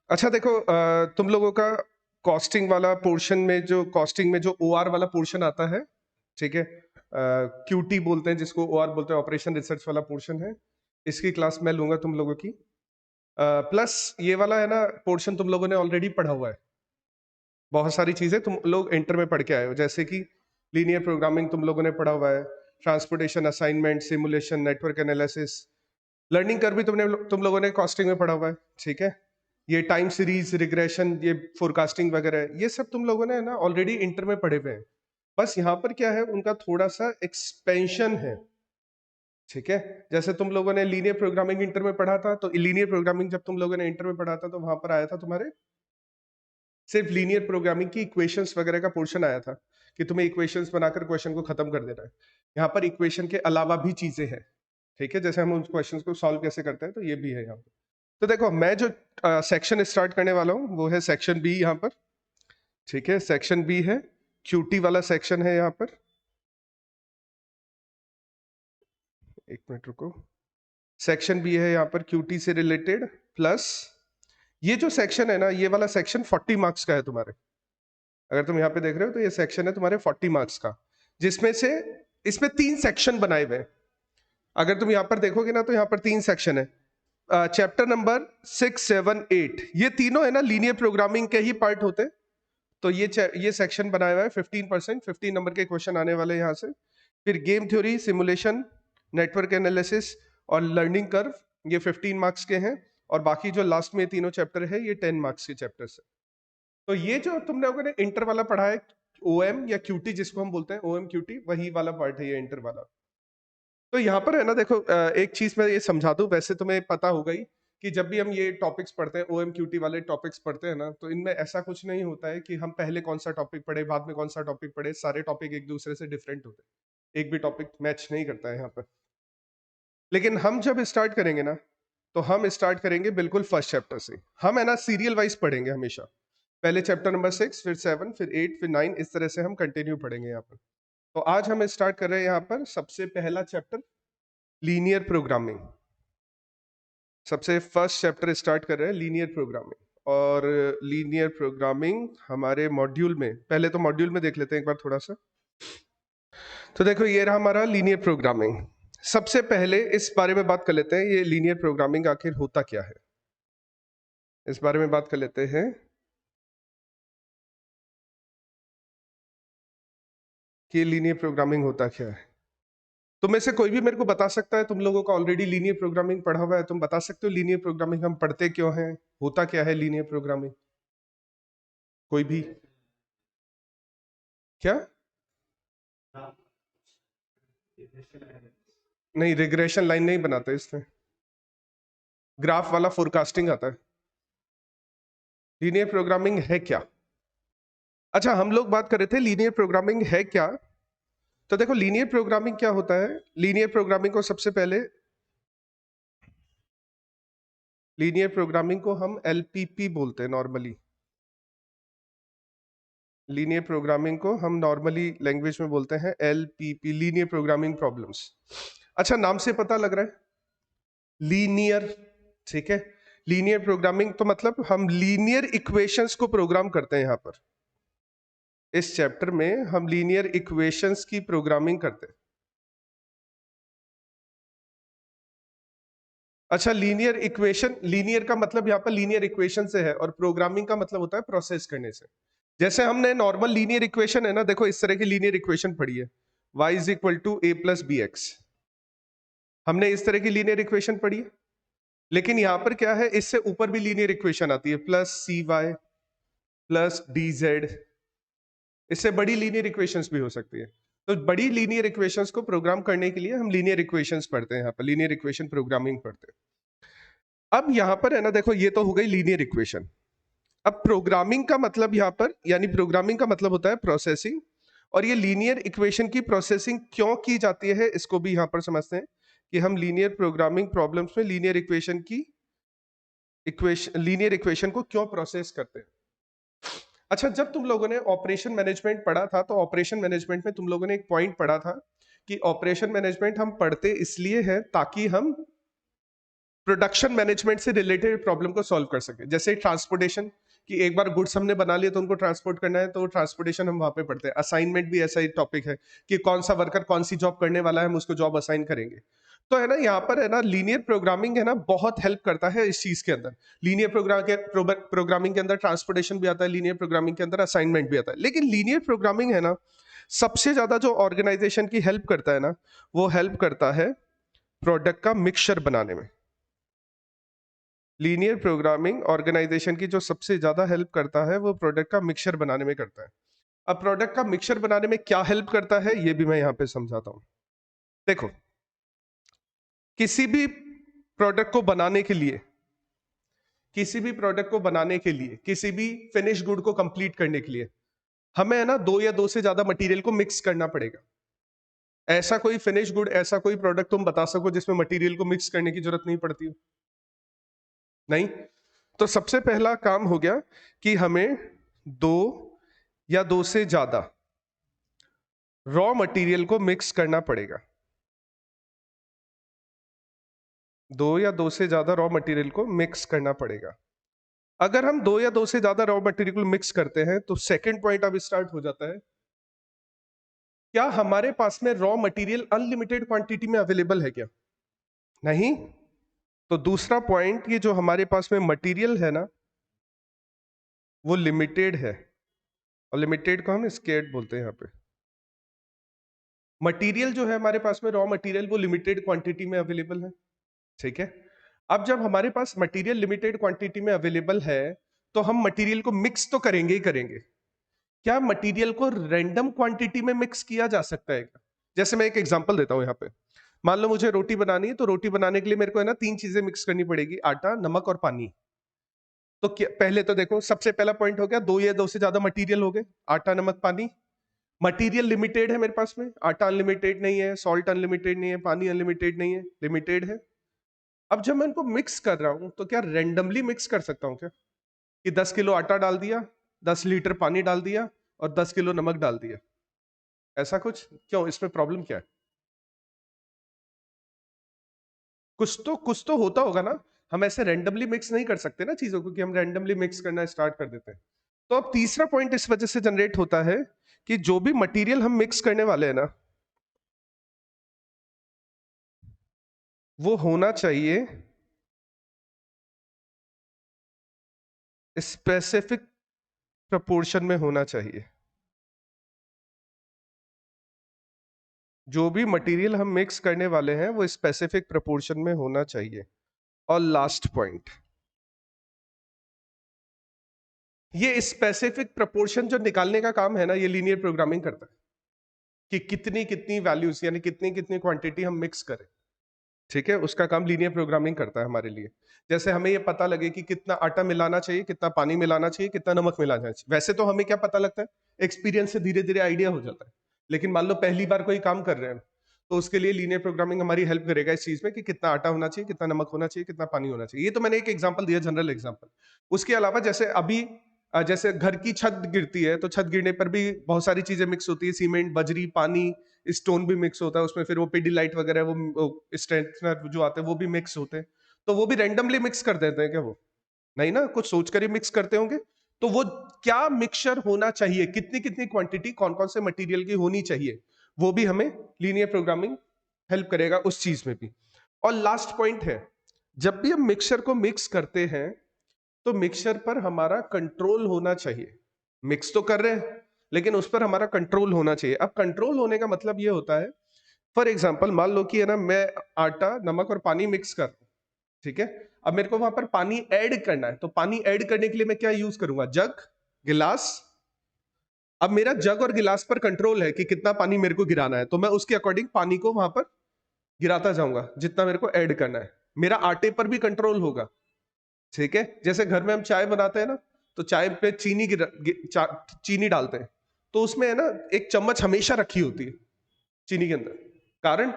अच्छा देखो, तुम लोगों का कॉस्टिंग वाला पोर्शन में जो ओआर वाला पोर्शन आता है, ठीक है, क्यूटी बोलते हैं जिसको, ओआर बोलते हैं, ऑपरेशन रिसर्च वाला पोर्शन है। इसकी क्लास मैं लूंगा तुम लोगों की। प्लस ये वाला है ना पोर्शन, तुम लोगों ने ऑलरेडी पढ़ा हुआ है। बहुत सारी चीजें तुम लोग इंटर में पढ़ के आए हो, जैसे कि लीनियर प्रोग्रामिंग तुम लोगों ने पढ़ा हुआ है, transportation, assignment, simulation, network analysis. Learning कर भी तुम लोगों ने कॉस्टिंग में पढ़ा हुआ है, ठीक है। ये टाइम सीरीज, रिग्रेशन, ये फोरकास्टिंग वगैरह, ये सब तुम लोगों ने ना ऑलरेडी इंटर में पढ़े हुए हैं। बस यहाँ पर क्या है, उनका थोड़ा सा एक्सपेंशन है, ठीक है। जैसे तुम लोगों ने लीनियर प्रोग्रामिंग इंटर में पढ़ा था, तो लीनियर प्रोग्रामिंग जब तुम लोगों ने इंटर में पढ़ा था तो वहां पर आया था तुम्हारे सिर्फ लीनियर प्रोग्रामिंग की इक्वेशंस वगैरह का पोर्शन आया था, कि तुम्हें इक्वेशंस बनाकर क्वेश्चन को खत्म कर देना है। यहाँ पर इक्वेशन के अलावा भी चीजें हैं, ठीक है, जैसे हम उन क्वेश्चंस को सॉल्व कैसे करते हैं, तो ये भी है यहाँ पर। तो देखो, मैं जो सेक्शन स्टार्ट करने वाला हूँ वो है सेक्शन बी यहाँ पर, ठीक है। सेक्शन बी है, क्यूटी वाला सेक्शन है यहाँ पर। एक मिनट रुको। सेक्शन बी है यहाँ पर क्यूटी से रिलेटेड, प्लस ये जो सेक्शन है ना, ये वाला सेक्शन 40 मार्क्स का है तुम्हारे। अगर तुम यहाँ पे देख रहे हो तो ये सेक्शन है तुम्हारे 40 मार्क्स का, जिसमें से इसमें 3 सेक्शन बनाए हुए हैं। अगर तुम यहाँ पर देखोगे ना तो यहाँ पर 3 सेक्शन है। चैप्टर नंबर 6, 7, 8, ये तीनों है ना लीनियर प्रोग्रामिंग के ही पार्ट होते हैं। तो ये सेक्शन बनाया हुआ है 15%, 15 नंबर के क्वेश्चन आने वाले हैं यहाँ से। फिर game theory, simulation, network analysis और लर्निंग कर्व, ये 15 मार्क्स के हैं। और बाकी जो लास्ट में तीनों चैप्टर है ये 10 मार्क्स के चैप्टर्स है। तो ये जो तुम लोगों ने इंटर वाला पढ़ा है, ओएम या क्यूटी जिसको हम बोलते हैं, ओएम क्यूटी, वही वाला पार्ट है ये इंटर वाला। तो यहाँ पर है ना देखो, एक चीज मैं ये समझा दूं, वैसे तुम्हें पता होगा ही कि जब भी हम ये टॉपिक्स पढ़ते हैं, ओएम क्यूटी वाले टॉपिक्स पढ़ते हैं ना, तो इनमें ऐसा कुछ नहीं होता है कि हम पहले कौन सा टॉपिक पढ़े बाद में कौन सा टॉपिक पढ़े। सारे टॉपिक एक दूसरे से डिफरेंट होते हैं, एक भी टॉपिक मैच नहीं करता है यहाँ पर। लेकिन हम जब स्टार्ट करेंगे ना, तो हम स्टार्ट करेंगे बिल्कुल फर्स्ट चैप्टर से। हम है ना सीरियल वाइज पढ़ेंगे हमेशा। पहले चैप्टर नंबर 6, फिर 7, फिर 8, फिर 9, इस तरह से हम कंटिन्यू पढ़ेंगे यहाँ पर। तो आज हम स्टार्ट कर रहे हैं यहाँ पर सबसे पहला चैप्टर, लीनियर प्रोग्रामिंग। सबसे फर्स्ट चैप्टर स्टार्ट कर रहे हैं लीनियर प्रोग्रामिंग। और लीनियर प्रोग्रामिंग हमारे मॉड्यूल में, पहले तो मॉड्यूल में देख लेते हैं एक बार थोड़ा सा। तो देखो, ये रहा हमारा लीनियर प्रोग्रामिंग। सबसे पहले इस बारे में बात कर लेते हैं, ये लीनियर प्रोग्रामिंग आखिर होता क्या है, इस बारे में बात कर लेते हैं। कि लीनियर प्रोग्रामिंग होता क्या है। तुम में से कोई भी मेरे को बता सकता है, तुम लोगों का ऑलरेडी लीनियर प्रोग्रामिंग पढ़ा हुआ है, तुम बता सकते हो लीनियर प्रोग्रामिंग हम पढ़ते क्यों हैं, होता क्या है लीनियर प्रोग्रामिंग? कोई भी? क्या? नहीं, रिग्रेशन लाइन नहीं बनाते इसमें, ग्राफ वाला फोरकास्टिंग आता है। लीनियर प्रोग्रामिंग है क्या? अच्छा, हम लोग बात कर रहे थे लीनियर प्रोग्रामिंग है क्या। तो देखो, लीनियर प्रोग्रामिंग क्या होता है। लीनियर प्रोग्रामिंग को सबसे पहले, लीनियर प्रोग्रामिंग को हम एलपीपी बोलते हैं नॉर्मली। लीनियर प्रोग्रामिंग को हम नॉर्मली लैंग्वेज में बोलते हैं एलपीपी, लीनियर प्रोग्रामिंग प्रॉब्लम्स। अच्छा, नाम से पता लग रहा है लीनियर, ठीक है। लीनियर प्रोग्रामिंग तो मतलब हम लीनियर इक्वेशंस को प्रोग्राम करते हैं। यहां पर इस चैप्टर में हम लीनियर इक्वेशंस की प्रोग्रामिंग करते हैं। अच्छा, लीनियर इक्वेशन, लीनियर का मतलब यहाँ पर लीनियर इक्वेशन से है, और प्रोग्रामिंग का मतलब होता है प्रोसेस करने से। जैसे हमने नॉर्मल लीनियर इक्वेशन है ना, देखो इस तरह की लीनियर इक्वेशन पढ़ी है, y is equal to A plus B x. हमने इस तरह की लीनियर इक्वेशन पढ़ी है। लेकिन यहां पर क्या है, इससे ऊपर भी लीनियर इक्वेशन आती है, प्लस सी वाई प्लस डी जेड। इससे बड़ी लीनियर इक्वेशंस भी हो सकती है। तो बड़ी लीनियर इक्वेशंस को प्रोग्राम करने के लिए हम लीनियर इक्वेशंस पढ़ते हैं, यहाँ पर लीनियर इक्वेशन प्रोग्रामिंग पढ़ते हैं। अब यहाँ पर है ना देखो, ये तो हो गई लीनियर इक्वेशन। अब प्रोग्रामिंग का मतलब यहाँ पर, यानी प्रोग्रामिंग का मतलब होता है प्रोसेसिंग। और ये लीनियर इक्वेशन की प्रोसेसिंग क्यों की जाती है, इसको भी यहाँ पर समझते हैं कि हम लीनियर प्रोग्रामिंग प्रॉब्लम्स में लीनियर इक्वेशन को क्यों प्रोसेस करते हैं। अच्छा, जब तुम लोगों ने ऑपरेशन मैनेजमेंट पढ़ा था, तो ऑपरेशन मैनेजमेंट में तुम लोगों ने एक पॉइंट पढ़ा था कि ऑपरेशन मैनेजमेंट हम पढ़ते इसलिए है ताकि हम प्रोडक्शन मैनेजमेंट से रिलेटेड प्रॉब्लम को सॉल्व कर सके। जैसे ट्रांसपोर्टेशन, कि एक बार गुड्स हमने बना लिए तो उनको ट्रांसपोर्ट करना है, तो ट्रांसपोर्टेशन हम वहां पे पढ़ते हैं। असाइनमेंट भी ऐसा ही टॉपिक है कि कौन सा वर्कर कौन सी जॉब करने वाला है, हम उसको जॉब असाइन करेंगे। तो है ना, यहाँ पर है ना लीनियर प्रोग्रामिंग है ना बहुत हेल्प करता है इस चीज के अंदर। लीनियर प्रोग्रामिंग के अंदर ट्रांसपोर्टेशन भी आता है, लीनियर प्रोग्रामिंग के अंदर असाइनमेंट भी आता है। लेकिन लीनियर प्रोग्रामिंग है ना सबसे ज्यादा जो ऑर्गेनाइजेशन की हेल्प करता है ना, वो हेल्प करता है प्रोडक्ट का मिक्सचर बनाने में। लीनियर प्रोग्रामिंग ऑर्गेनाइजेशन की जो सबसे ज्यादा हेल्प करता है वो प्रोडक्ट का मिक्सचर बनाने में करता है। अब प्रोडक्ट का मिक्सचर बनाने में क्या हेल्प करता है ये भी मैं यहां पे समझाता हूं। देखो, किसी भी प्रोडक्ट को बनाने के लिए, किसी भी प्रोडक्ट को बनाने के लिए, किसी भी फिनिश गुड को कंप्लीट करने के लिए हमें है ना दो या दो से ज्यादा मटेरियल को मिक्स करना पड़ेगा। ऐसा कोई फिनिश गुड, ऐसा कोई प्रोडक्ट तुम बता सको जिसमें मटेरियल को मिक्स करने की जरूरत नहीं पड़ती हो? नहीं। तो सबसे पहला काम हो गया कि हमें दो या दो से ज्यादा रॉ मटेरियल को मिक्स करना पड़ेगा। दो या दो से ज्यादा रॉ मटेरियल को मिक्स करना पड़ेगा। अगर हम दो या दो से ज्यादा रॉ मटेरियल को मिक्स करते हैं तो सेकंड पॉइंट अब स्टार्ट हो जाता है, क्या हमारे पास में रॉ मटेरियल अनलिमिटेड क्वांटिटी में अवेलेबल है क्या? नहीं। तो दूसरा पॉइंट, ये जो हमारे पास में मटेरियल है ना वो लिमिटेड है, और लिमिटेड को हम स्केर्ड बोलते हैं। यहाँ पे मटेरियल जो है हमारे पास में, रॉ मटेरियल, वो लिमिटेड क्वांटिटी में अवेलेबल है। ठीक है। अब जब हमारे पास मटेरियल लिमिटेड क्वांटिटी में अवेलेबल है तो हम मटेरियल को मिक्स तो करेंगे ही करेंगे। क्या मटेरियल को रैंडम क्वांटिटी में मिक्स किया जा सकता है क्या? जैसे मैं एक एग्जांपल देता हूं यहाँ पे। मान लो मुझे रोटी बनानी है, तो रोटी बनाने के लिए मेरे को है ना तीन चीजें मिक्स करनी पड़ेगी, आटा, नमक और पानी। तो क्या, पहले तो देखो सबसे पहला पॉइंट हो गया, दो या दो से ज्यादा मटेरियल हो गए, आटा, नमक, पानी। मटेरियल लिमिटेड है मेरे पास में, आटा अनलिमिटेड नहीं है, सॉल्ट अनलिमिटेड नहीं है, पानी अनलिमिटेड नहीं है, लिमिटेड है। अब जब मैं इनको मिक्स कर रहा हूं तो क्या रैंडमली मिक्स कर सकता हूं क्या? कि 10 किलो आटा डाल दिया, 10 लीटर पानी डाल दिया और 10 किलो नमक डाल दिया, ऐसा कुछ? क्यों, इसमें प्रॉब्लम क्या है? कुछ तो होता होगा ना। हम ऐसे रैंडमली मिक्स नहीं कर सकते ना चीजों को, कि हम रैंडमली मिक्स करना स्टार्ट कर देते हैं। तो अब तीसरा पॉइंट इस वजह से जनरेट होता है कि जो भी मटेरियल हम मिक्स करने वाले हैं ना, वो होना चाहिए स्पेसिफिक प्रपोर्शन में होना चाहिए। जो भी मटेरियल हम मिक्स करने वाले हैं वो स्पेसिफिक प्रपोर्शन में होना चाहिए। और लास्ट पॉइंट, ये स्पेसिफिक प्रपोर्शन जो निकालने का काम है ना, ये लीनियर प्रोग्रामिंग करता है कि कितनी कितनी वैल्यूज यानी कितनी कितनी क्वांटिटी हम मिक्स करें। ठीक है, उसका काम लीनियर प्रोग्रामिंग करता है हमारे लिए। जैसे हमें ये पता लगे कि कितना आटा मिलाना चाहिए, कितना पानी मिलाना चाहिए, कितना नमक मिलाना चाहिए, वैसे तो हमें क्या पता लगता है, एक्सपीरियंस से धीरे धीरे आइडिया हो जाता है। लेकिन मान लो पहली बार कोई काम कर रहे हैं, तो उसके लिए लीनियर प्रोग्रामिंग हमारी हेल्प करेगा इस चीज में कि कितना आटा होना चाहिए, कितना नमक होना चाहिए, कितना पानी होना चाहिए। ये तो मैंने एक एग्जाम्पल दिया, जनरल एग्जाम्पल। उसके अलावा जैसे अभी जैसे घर की छत गिरती है तो छत गिरने पर भी बहुत सारी चीजें मिक्स होती है, सीमेंट, बजरी, पानी, स्टोन भी मिक्स होता है उसमें, फिर वो पिडिलाइट वगैरह, वो स्ट्रेंथनर जो आते हैं वो भी मिक्स होते हैं। तो वो भी रैंडमली मिक्स कर देते हैं क्या? वो नहीं ना, कुछ सोचकर ही मिक्स करते होंगे। तो वो क्या मिक्सचर होना चाहिए, कितनी कितनी क्वांटिटी कौन कौन से मटेरियल की होनी चाहिए, वो भी हमें लीनियर प्रोग्रामिंग हेल्प करेगा उस चीज में भी। और लास्ट पॉइंट है, जब भी हम मिक्सचर को मिक्स करते हैं तो मिक्सचर पर हमारा कंट्रोल होना चाहिए। मिक्स तो कर रहे हैं लेकिन उस पर हमारा कंट्रोल होना चाहिए। अब कंट्रोल होने का मतलब ये होता है, फॉर एग्जाम्पल मान लो कि है ना मैं आटा, नमक और पानी मिक्स कर, ठीक है। अब मेरे को वहां पर पानी ऐड करना है, तो पानी ऐड करने के लिए मैं क्या यूज करूंगा, जग, गिलास। अब मेरा जग और गिलास पर कंट्रोल है कि कितना पानी मेरे को गिराना है, तो मैं उसके अकॉर्डिंग पानी को वहां पर गिराता जाऊंगा जितना मेरे को ऐड करना है। मेरा आटे पर भी कंट्रोल होगा। ठीक है, जैसे घर में हम चाय बनाते हैं ना, तो चाय पे चीनी डालते हैं, तो उसमें है ना एक चम्मच हमेशा रखी होती है चीनी के अंदर। कारण,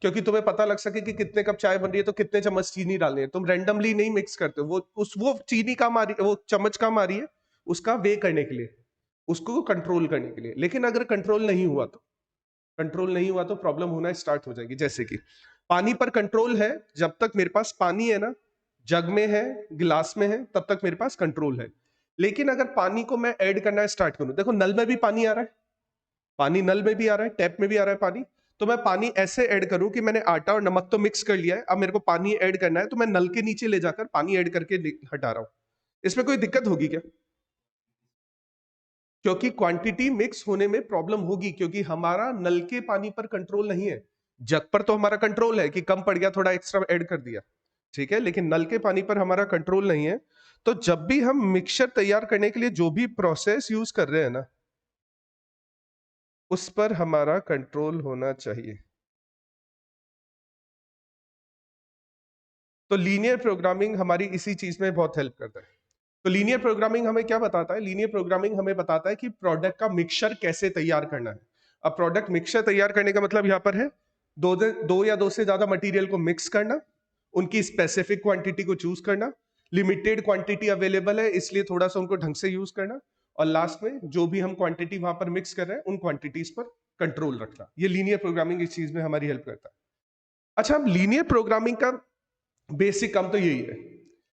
क्योंकि तुम्हें पता लग सके कि कितने कप चाय बन रही है तो कितने चम्मच चीनी डालनी है। तुम रैंडमली नहीं मिक्स करते हो, वो चीनी काम आ रही है, वो चम्मच काम आ रही है उसका वे करने के लिए, उसको कंट्रोल करने के लिए। लेकिन अगर कंट्रोल नहीं हुआ तो प्रॉब्लम होना स्टार्ट हो जाएगी। जैसे कि पानी पर कंट्रोल है जब तक मेरे पास पानी है ना, जग में है, गिलास में है, तब तक मेरे पास कंट्रोल है। लेकिन अगर पानी को मैं ऐड करना स्टार्ट करूं, देखो नल में भी पानी आ रहा है, पानी नल में भी आ रहा है, टैप में भी आ रहा है पानी, तो मैं पानी ऐसे ऐड करूं कि मैंने आटा और नमक तो मिक्स कर लिया है, अब मेरे को पानी ऐड करना है, तो मैं नल के नीचे ले जाकर पानी ऐड करके हटा रहा हूं। इसमें कोई दिक्कत होगी क्या? क्योंकि क्वांटिटी मिक्स होने में प्रॉब्लम होगी, क्योंकि हमारा नल के पानी पर कंट्रोल नहीं है। जग पर तो हमारा कंट्रोल है कि कम पड़ गया थोड़ा एक्स्ट्रा ऐड कर दिया, ठीक है, लेकिन नल के पानी पर हमारा कंट्रोल नहीं है। तो जब भी हम मिक्सचर तैयार करने के लिए जो भी प्रोसेस यूज कर रहे हैं ना, उस पर हमारा कंट्रोल होना चाहिए। तो लीनियर प्रोग्रामिंग हमारी इसी चीज में बहुत हेल्प करता है। तो लीनियर प्रोग्रामिंग हमें क्या बताता है? लीनियर प्रोग्रामिंग हमें बताता है कि प्रोडक्ट का मिक्सचर कैसे तैयार करना है। अब प्रोडक्ट मिक्सचर तैयार करने का मतलब यहां पर है दो या दो से ज्यादा मटेरियल को मिक्स करना, उनकी स्पेसिफिक क्वांटिटी को चूज करना, लिमिटेड क्वांटिटी अवेलेबल है इसलिए थोड़ा सा उनको ढंग से यूज करना, और लास्ट में जो भी हम क्वांटिटी वहां पर मिक्स कर रहे हैं उन क्वांटिटीज पर कंट्रोल रखना। ये लीनियर प्रोग्रामिंग इस चीज में हमारी हेल्प करता है। अच्छा, अब लीनियर प्रोग्रामिंग का बेसिक काम तो यही है,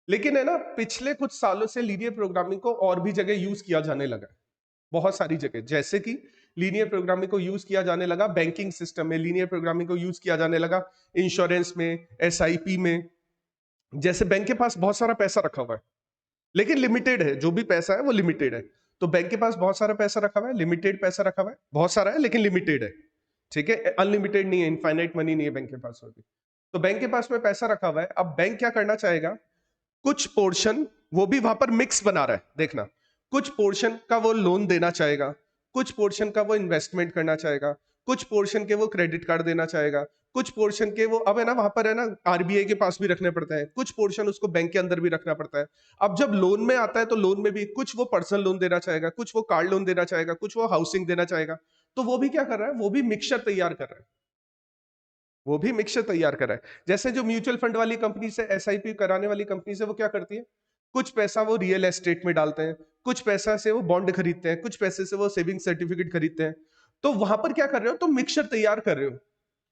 लेकिन है ना पिछले कुछ सालों से लीनियर प्रोग्रामिंग को और भी जगह यूज किया जाने लगा है, बहुत सारी जगह। जैसे कि लीनियर प्रोग्रामिंग को यूज किया जाने लगा बैंकिंग सिस्टम में, लीनियर प्रोग्रामिंग को यूज किया जाने लगा इंश्योरेंस में, एसआईपी में। जैसे बैंक के पास बहुत सारा पैसा रखा हुआ है, लेकिन लिमिटेड है, जो भी पैसा है वो लिमिटेड है। तो बैंक के पास बहुत सारा पैसा रखा हुआ है, लिमिटेड पैसा रखा हुआ है, बहुत सारा है लेकिन लिमिटेड है, ठीक है, अनलिमिटेड नहीं है, इनफाइनाइट मनी नहीं है बैंक के पास में भी। तो बैंक के पास में पैसा रखा हुआ है, अब बैंक क्या करना चाहेगा, कुछ पोर्शन, वो भी वहां पर मिक्स बना रहा है, देखना, कुछ पोर्शन का वो लोन देना चाहेगा, कुछ पोर्शन का वो इन्वेस्टमेंट करना चाहेगा, कुछ पोर्शन के वो क्रेडिट कार्ड देना चाहेगा, कुछ पोर्शन के वो, अब है ना वहां पर है ना आरबीआई के पास भी रखने पड़ते हैं, कुछ पोर्शन उसको बैंक के अंदर भी रखना पड़ता है। अब जब लोन में आता है तो लोन में भी कुछ वो पर्सनल लोन देना चाहेगा, कुछ वो कार लोन देना चाहेगा, कुछ वो हाउसिंग देना चाहेगा। तो वो भी क्या कर रहा है, वो भी मिक्सचर तैयार कर रहा है, वो भी मिक्सचर तैयार कर रहा है। जैसे जो म्यूचुअल फंड वाली कंपनी से, एसआईपी कराने वाली कंपनी से, वो क्या करती है, कुछ पैसा वो रियल एस्टेट में डालते हैं, कुछ पैसा से वो बॉन्ड खरीदते हैं, कुछ पैसे से वो सेविंग सर्टिफिकेट खरीदते हैं। तो वहां पर क्या कर रहे हो, तुम मिक्सचर तैयार कर रहे हो,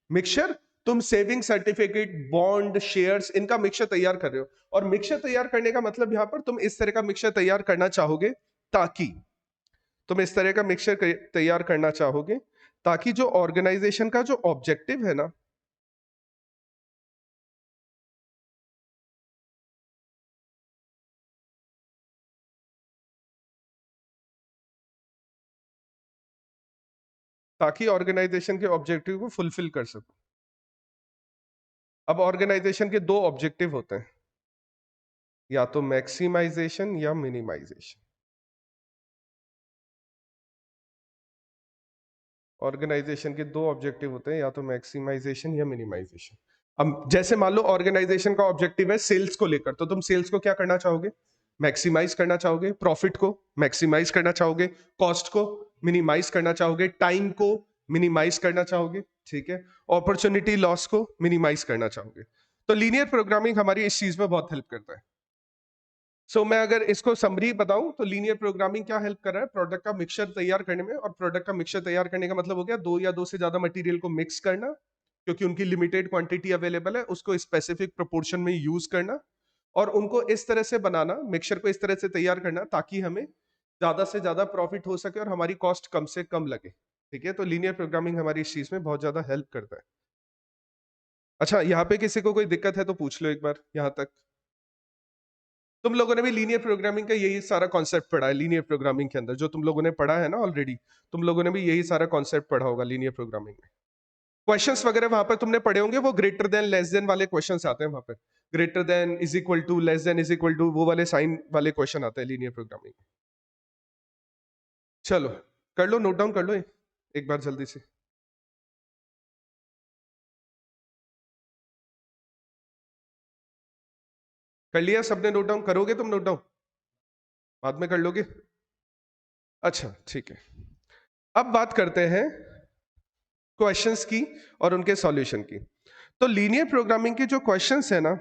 मिक्सचर, तुम सेविंग सर्टिफिकेट, बॉन्ड, शेयर्स, इनका मिक्सचर तैयार कर रहे हो। और मिक्सचर तैयार करने का मतलब यहां पर तुम इस तरह का मिक्सचर तैयार करना चाहोगे, ताकि तुम इस तरह का मिक्सचर तैयार करना चाहोगे ताकि जो ऑर्गेनाइजेशन का जो ऑब्जेक्टिव है ना, ताकि ऑर्गेनाइजेशन के ऑब्जेक्टिव को फुलफिल कर सको। अब ऑर्गेनाइजेशन के दो ऑब्जेक्टिव होते हैं, या तो मैक्सिमाइजेशन या मिनिमाइजेशन। ऑर्गेनाइजेशन के दो ऑब्जेक्टिव होते हैं, या तो मैक्सिमाइजेशन या मिनिमाइजेशन। अब जैसे मान लो ऑर्गेनाइजेशन का ऑब्जेक्टिव है सेल्स को लेकर, तो तुम सेल्स को क्या करना चाहोगे, मैक्सिमाइज करना चाहोगे, प्रॉफिट को मैक्सिमाइज करना चाहोगे, कॉस्ट को मिनिमाइज करना चाहोगे, टाइम को मिनिमाइज करना चाहोगे, ठीक है, अपॉर्चुनिटी लॉस को मिनिमाइज करना चाहोगे। तो लीनियर प्रोग्रामिंग हमारी इस चीज में बहुत हेल्प करता है। मैं अगर इसको समरी बताऊं तो लीनियर प्रोग्रामिंग क्या हेल्प कर रहा है, प्रोडक्ट का मिक्सचर तैयार करने में। और प्रोडक्ट का मिक्सचर तैयार करने का मतलब हो गया दो या दो से ज्यादा मटेरियल को मिक्स करना, क्योंकि उनकी लिमिटेड क्वांटिटी अवेलेबल है, उसको स्पेसिफिक प्रोपोर्शन में यूज करना, और उनको इस तरह से बनाना, मिक्सचर को इस तरह से तैयार करना ताकि हमें ज्यादा से ज्यादा प्रॉफिट हो सके और हमारी कॉस्ट कम से कम लगे, ठीक है। तो लीनियर प्रोग्रामिंग हमारी इस चीज में बहुत ज्यादा हेल्प करता है। अच्छा, यहाँ पे किसी को कोई दिक्कत है तो पूछ लो एक बार यहाँ तक। तुम लोगों ने भी लीनियर प्रोग्रामिंग का यही सारा कॉन्सेप्ट पढ़ा है, लीनियर प्रोग्रामिंग के अंदर जो तुम लोगों ने पढ़ा है ना ऑलरेडी, तुम लोगों ने भी यही सारा कॉन्सेप्ट पढ़ा होगा लीनियर प्रोग्रामिंग में। क्वेश्चंस वगैरह वहां पर तुमने पढ़े होंगे, वो ग्रेटर देन लेस देन वाले क्वेश्चंस आते हैं वहां पर, greater than is equal to, less than is equal to, वो वाले साइन वाले क्वेश्चन आते हैं लीनियर प्रोग्रामिंग में। चलो कर लो, नोट डाउन कर लो एक बार जल्दी से। कर लिया सबने नोट डाउन? करोगे तुम नोट डाउन, बाद में कर लोगे? अच्छा ठीक है। अब बात करते हैं क्वेश्चंस की और उनके सॉल्यूशन की। तो लीनियर प्रोग्रामिंग के जो क्वेश्चंस है ना,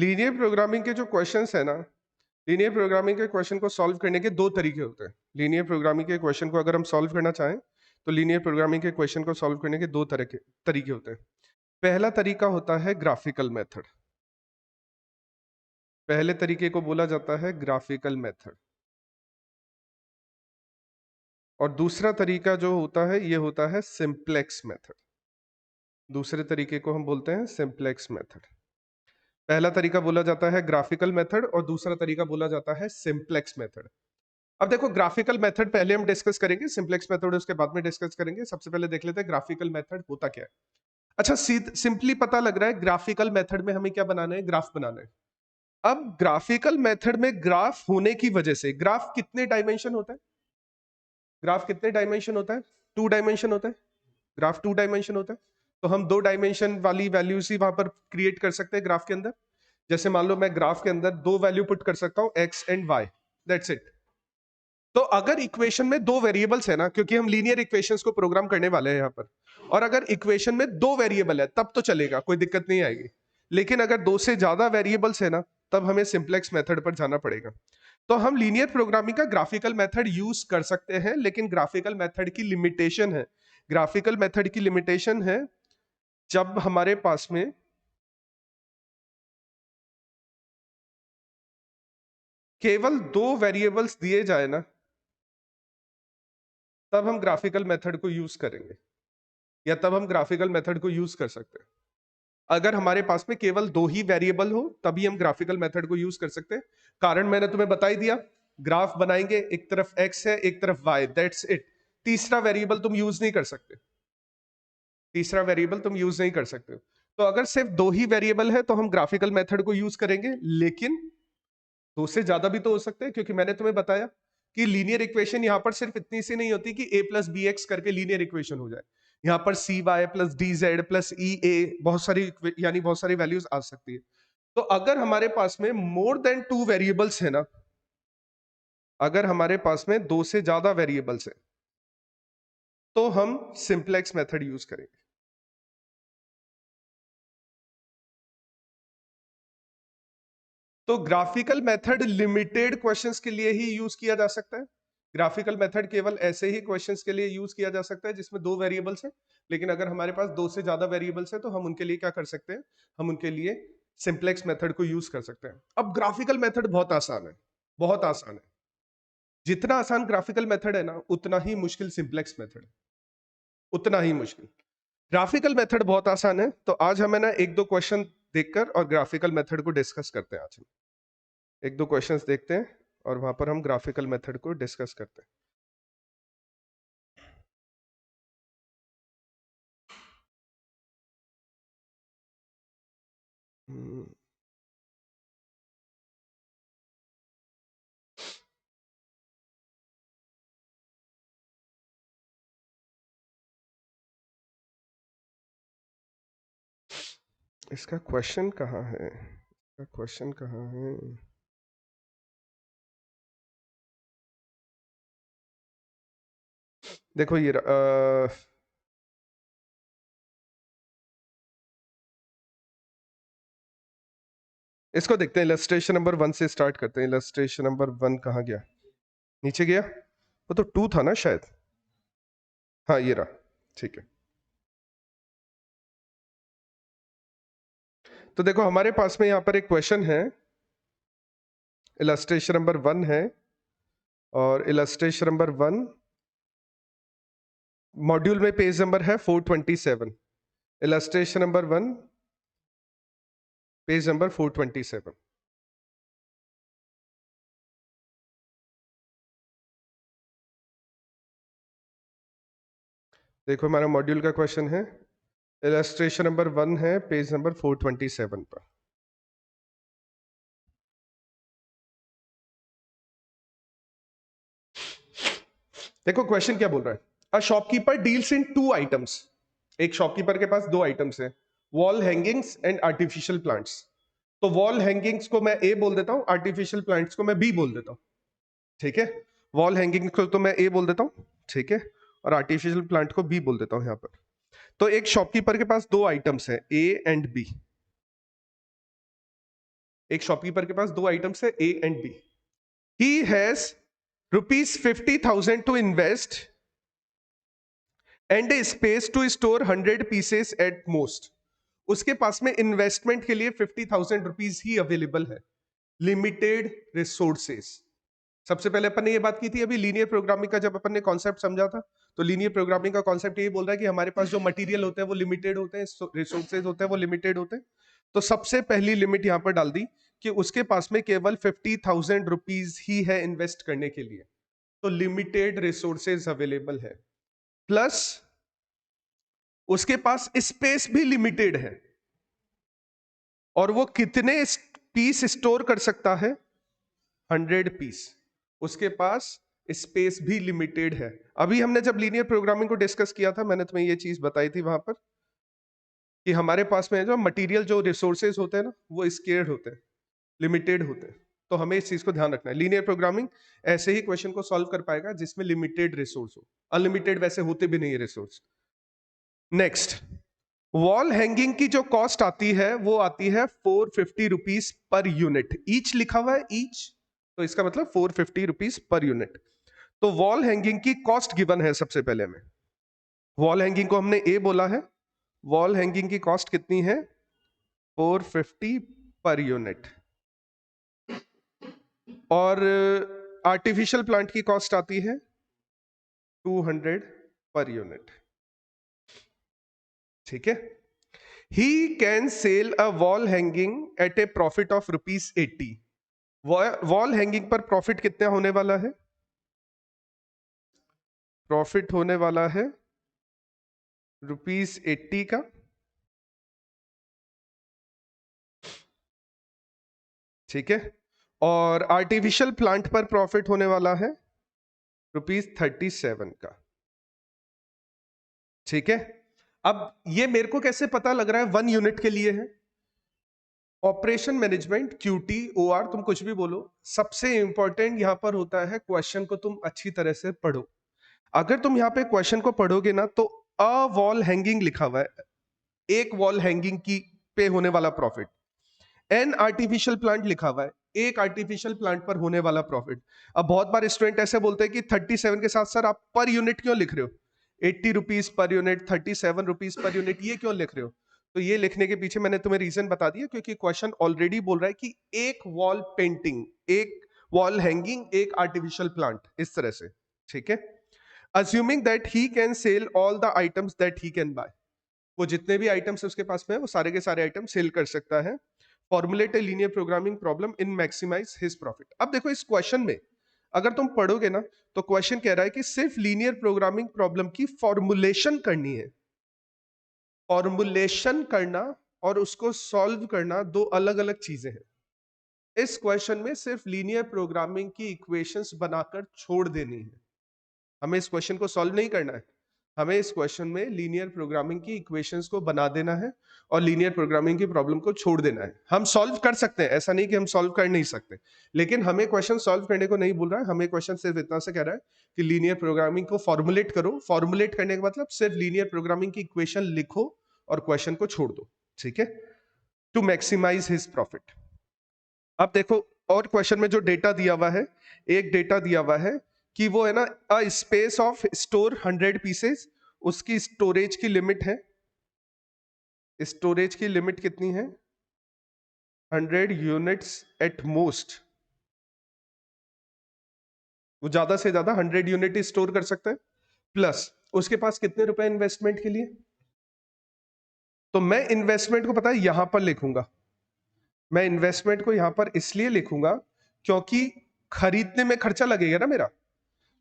लीनियर प्रोग्रामिंग के जो क्वेश्चंस है ना, लीनियर प्रोग्रामिंग के क्वेश्चन को सॉल्व करने के दो तरीके होते हैं। लीनियर प्रोग्रामिंग के क्वेश्चन को अगर हम सॉल्व करना चाहें तो लीनियर प्रोग्रामिंग के क्वेश्चन को सॉल्व करने के दो तरह के तरीके होते हैं। पहला तरीका होता है ग्राफिकल मेथड। पहले तरीके को बोला जाता है ग्राफिकल मेथड। और दूसरा तरीका जो होता है ये होता है सिंप्लेक्स मेथड। दूसरे तरीके को हम बोलते हैं सिंप्लेक्स मेथड। पहला तरीका बोला जाता है ग्राफिकल मेथड और दूसरा तरीका बोला जाता है सिंप्लेक्स मेथड। अब देखो ग्राफिकल मेथड पहले हम डिस्कस करेंगे, सिंप्लेक्स मेथड उसके बाद में डिस्कस करेंगे। सबसे पहले देख लेते हैं ग्राफिकल मेथड होता क्या है। अच्छा, सिंपली पता लग रहा है ग्राफिकल मेथड में हमें क्या बनाना है, ग्राफ बनाना है। अब ग्राफिकल मेथड में ग्राफ होने की वजह से, ग्राफ कितने डायमेंशन होता है, ग्राफ कितने डायमेंशन होता है, 2 डायमेंशन होता है। ग्राफ 2 डायमेंशन होता है, तो हम 2 डायमेंशन वाली वैल्यूज ही वहां पर क्रिएट कर सकते हैं ग्राफ के अंदर। जैसे मान लो मैं ग्राफ के अंदर 2 वैल्यू पुट कर सकता हूं, x and y, that's it. तो अगर इक्वेशन में 2 वेरिएबल्स है ना, क्योंकि हम लीनियर इक्वेशंस को प्रोग्राम करने वाले हैं यहां पर, और अगर इक्वेशन में 2 वेरिएबल है तब तो चलेगा, कोई दिक्कत नहीं आएगी। लेकिन अगर 2 से ज्यादा वेरिएबल्स है ना, तब हमें सिंप्लेक्स मेथड पर जाना पड़ेगा। तो हम लीनियर प्रोग्रामिंग का ग्राफिकल मेथड यूज कर सकते हैं, लेकिन ग्राफिकल मेथड की लिमिटेशन है। ग्राफिकल मेथड की लिमिटेशन है जब हमारे पास में केवल 2 वेरिएबल्स दिए जाए ना, तब हम ग्राफिकल मेथड को यूज करेंगे, या तब हम ग्राफिकल मेथड को यूज कर सकते हैं। अगर हमारे पास में केवल 2 ही वेरिएबल हो तभी हम ग्राफिकल मेथड को यूज कर सकते हैं। कारण मैंने तुम्हें बता ही दिया, ग्राफ बनाएंगे, एक तरफ एक्स है एक तरफ वाई, दैट्स इट। तीसरा वेरिएबल तुम यूज नहीं कर सकते, तीसरा वेरिएबल तुम यूज नहीं कर सकते। तो अगर सिर्फ 2 ही वेरिएबल है तो हम ग्राफिकल मेथड को यूज करेंगे, लेकिन 2 से ज्यादा भी तो हो सकते हैं, क्योंकि मैंने तुम्हें बताया कि लीनियर इक्वेशन यहां पर सिर्फ इतनी सी नहीं होती कि a प्लस बी एक्स करके लीनियर इक्वेशन हो जाए। यहां पर C Y plus D Z plus E A, बहुत सारी यानी बहुत सारी वैल्यूज आ सकती है। तो अगर हमारे पास में मोर देन 2 वेरिएबल्स है ना, अगर हमारे पास में 2 से ज्यादा वेरिएबल्स है तो हम सिंप्लेक्स मेथड यूज करेंगे। तो ग्राफिकल मेथड लिमिटेड क्वेश्चंस के लिए ही यूज किया जा सकता है। ग्राफिकल मेथड केवल ऐसे ही क्वेश्चंस के लिए यूज किया जा सकता है जिसमें 2 वेरिएबल्स हैं। लेकिन अगर हमारे पास 2 से ज्यादा वेरिएबल्स हैं तो हम उनके लिए क्या कर सकते हैं, हम उनके लिए सिंप्लेक्स मेथड को यूज कर सकते हैं। अब ग्राफिकल मेथड बहुत आसान है, बहुत आसान है। जितना आसान ग्राफिकल मेथड है ना, उतना ही मुश्किल सिंप्लेक्स मेथड है, उतना ही मुश्किल। ग्राफिकल मेथड बहुत आसान है, तो आज हमें ना एक दो क्वेश्चन देखकर और ग्राफिकल मेथड को डिस्कस करते हैं। आज हम एक दो क्वेश्चंस देखते हैं और वहां पर हम ग्राफिकल मेथड को डिस्कस करते हैं। हम्म, इसका क्वेश्चन कहाँ है, इसका क्वेश्चन कहाँ है। देखो ये इसको देखते हैं, इलस्ट्रेशन नंबर 1 से स्टार्ट करते हैं। इलस्ट्रेशन नंबर 1 कहाँ गया, नीचे गया, वो तो 2 था ना शायद। हाँ ये रहा, ठीक है। तो देखो हमारे पास में यहाँ पर एक क्वेश्चन है, इलस्ट्रेशन नंबर 1 है, और इलस्ट्रेशन नंबर 1 मॉड्यूल में पेज नंबर है 427। Illustration number 1 page number 427। देखो हमारा मॉड्यूल का क्वेश्चन है, इलस्ट्रेशन नंबर 1 है, पेज नंबर 427 पर। देखो क्वेश्चन क्या बोल रहा है, a shopkeeper deals in 2 items. एक शॉपकीपर के पास 2 आइटम्स हैं, wall hangings and artificial plants. तो वॉल हैंगिंग्स को मैं ए बोल देता हूं, आर्टिफिशियल प्लांट्स को मैं बी बोल देता हूं, ठीक है। वॉल हैंगिंग्स को तो मैं ए बोल देता हूं, ठीक है, और आर्टिफिशियल प्लांट को बी बोल देता हूं यहां पर। तो एक शॉपकीपर के पास 2 आइटम्स हैं, ए एंड बी। एक शॉपकीपर के पास दो आइटम्स है, A and B. He has ₹50,000 to invest and a space to store 100 pieces at most. उसके पास में इन्वेस्टमेंट के लिए 50,000 रुपीज ही अवेलेबल है. Limited resources. सबसे पहले अपन ने ये बात की थी अभी लीनियर प्रोग्रामिंग का, जब अपन ने कॉन्सेप्ट समझा था, तो लीनियर प्रोग्रामिंग का कॉन्सेप्ट ये बोल रहा है कि हमारे पास जो मटेरियल होते हैं वो लिमिटेड होते हैं, रिसोर्सेज होते हैं वो लिमिटेड होते हैं. तो सबसे पहली लिमिट यहां पर डाल दी कि उसके पास में केवल 50,000 रुपीज ही है इन्वेस्ट करने के लिए. तो लिमिटेड रिसोर्सेज अवेलेबल है, प्लस उसके पास स्पेस भी लिमिटेड है. और वो कितने पीस स्टोर कर सकता है? 100 पीस. उसके पास स्पेस भी लिमिटेड है. अभी हमने जब लीनियर प्रोग्रामिंग को डिस्कस किया था, मैंने तुम्हें ये चीज बताई थी वहां पर कि हमारे पास में जो मटेरियल, जो रिसोर्सेज होते हैं ना, वो स्केर्ड होते हैं, लिमिटेड होते हैं. तो हमें इस चीज को ध्यान रखना है. लीनियर प्रोग्रामिंग ऐसे ही क्वेश्चन को सॉल्व कर पाएगा जिसमें लिमिटेड रिसोर्स हो. अनलिमिटेड वैसे होते भी नहीं है रिसोर्स. नेक्स्ट, वॉल हैंगिंग की जो कॉस्ट आती है वो आती है 450 रुपीज पर यूनिट. ईच लिखा हुआ है, ईच, तो इसका मतलब 450 रुपीज पर यूनिट. तो वॉल हैंगिंग की कॉस्ट गिवन है. सबसे पहले में वॉल हैंगिंग को हमने ए बोला है. वॉल हैंगिंग की कॉस्ट कितनी है? 450 पर यूनिट. और आर्टिफिशियल प्लांट की कॉस्ट आती है 200 पर यूनिट. ठीक है. He can sell a wall hanging at a profit of ₹80. Wall hanging पर प्रॉफिट कितना होने वाला है? प्रॉफिट होने वाला है ₹80 का. ठीक है. और आर्टिफिशियल प्लांट पर प्रॉफिट होने वाला है ₹37 का. ठीक है. अब ये मेरे को कैसे पता लग रहा है 1 यूनिट के लिए है? ऑपरेशन मैनेजमेंट, क्यूटी, ओआर, तुम कुछ भी बोलो, सबसे इंपॉर्टेंट यहां पर होता है क्वेश्चन को तुम अच्छी तरह से पढ़ो. अगर तुम यहां पे क्वेश्चन को पढ़ोगे ना, तो अ वॉल हैंगिंग लिखा हुआ है, एक वॉल हैंगिंग की पे होने वाला प्रॉफिट. एन आर्टिफिशियल प्लांट लिखा हुआ है, एक आर्टिफिशियल प्लांट पर होने वाला प्रॉफिट. अब बहुत बार स्टूडेंट ऐसे बोलते हैं कि 37 के साथ सर आप पर यूनिट क्यों लिख रहे हो? 80 rupees per unit, 37 rupees per unit, ये क्यों लिख रहे हो? तो ये लिखने के पीछे मैंने तुम्हें रीजन बता दिया, क्योंकि क्वेश्चन ऑलरेडी बोल रहा है कि एक वॉल पेंटिंग, एक वॉल हैंगिंग, एक आर्टिफिशियल प्लांट, इस तरह से. ठीक है. Assuming that he can cell all the items that he can buy. वो जितने भी आइटम्स उसके पास में है वो सारे के सारे आइटम सेल कर सकता है. Formulate a linear programming problem in maximize his profit. अब देखो इस क्वेश्चन में अगर तुम पढ़ोगे ना, तो क्वेश्चन कह रहा है कि सिर्फ लीनियर प्रोग्रामिंग प्रॉब्लम की फॉर्मुलेशन करनी है. फॉर्मुलेशन करना और उसको सॉल्व करना दो अलग अलग चीजें हैं. इस क्वेश्चन में सिर्फ लीनियर प्रोग्रामिंग की इक्वेशंस बनाकर छोड़ देनी है. हमें इस क्वेश्चन को सॉल्व नहीं करना है, हमें इस क्वेश्चन में लीनियर प्रोग्रामिंग की इक्वेशंस को बना देना है और लीनियर प्रोग्रामिंग की प्रॉब्लम को छोड़ देना है. हम सॉल्व कर सकते हैं, ऐसा नहीं कि हम सॉल्व कर नहीं सकते, लेकिन हमें क्वेश्चन सॉल्व करने को नहीं बोल रहा है. हमें क्वेश्चन सिर्फ इतना से कह रहा है कि लीनियर प्रोग्रामिंग को फॉर्मुलेट करो. फॉर्मुलेट करने का मतलब सिर्फ लीनियर प्रोग्रामिंग की इक्वेशन लिखो और क्वेश्चन को छोड़ दो. ठीक है. To maximize his profit. अब देखो और क्वेश्चन में जो डेटा दिया हुआ है, एक डेटा दिया हुआ है कि वो है ना, a space of store 100 pieces, उसकी स्टोरेज की लिमिट है, स्टोरेज की लिमिट कितनी है? 100 यूनिट्स एट मोस्ट. वो ज्यादा से ज्यादा 100 यूनिट स्टोर कर सकता है. प्लस उसके पास कितने रुपए इन्वेस्टमेंट के लिए? तो मैं इन्वेस्टमेंट को पता है यहां पर लिखूंगा. मैं इन्वेस्टमेंट को यहां पर इसलिए लिखूंगा क्योंकि खरीदने में खर्चा लगेगा ना मेरा.